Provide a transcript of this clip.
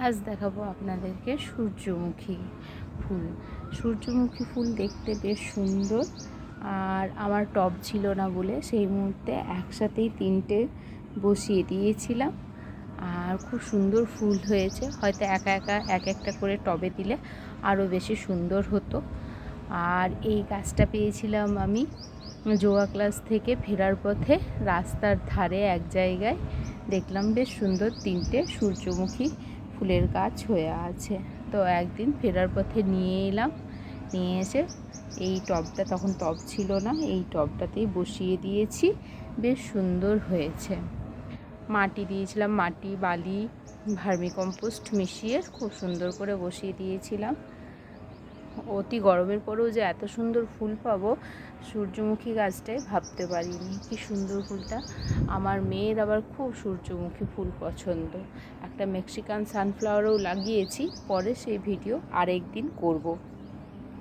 আজ দেখাবো আপনাদেরকে সূর্যমুখী ফুল। সূর্যমুখী ফুল দেখতে বেশ সুন্দর, আর আমার টব ছিল না বলে সেই মুহূর্তে একসাথেই 3টে বসিয়ে দিয়েছিলাম। আর খুব সুন্দর ফুল হয়েছে। হয়তো একা একা এক একটা করে টবে দিলে আরও বেশি সুন্দর হতো। আর এই গাছটা পেয়েছিলাম আমি যোগা ক্লাস থেকে ফেরার পথে। রাস্তার ধারে এক জায়গায় দেখলাম বেশ সুন্দর 3টে সূর্যমুখী ফুলের গাছ হয়ে আছে। তো একদিন ফেরার পথে নিয়ে এলাম, নিয়ে এসে এই টবটা, তখন টব ছিল না, এই টবটাতেই বসিয়ে দিয়েছি। বেশ সুন্দর হয়েছে। মাটি দিয়েছিলাম, মাটি, বালি, ভার্মিকম্পোস্ট মিশিয়ে খুব সুন্দর করে বসিয়ে দিয়েছিলাম। অতি গরমের পরেও যে এত সুন্দর ফুল পাবো সূর্যমুখী গাছটায় ভাবতে পারিনি। কি সুন্দর ফুলটা। আমার মেয়ের আবার খুব সূর্যমুখী ফুল পছন্দ। একটা মেক্সিকান সানফ্লাওয়ারও লাগিয়েছি, পরে সেই ভিডিও আরেকদিন করব।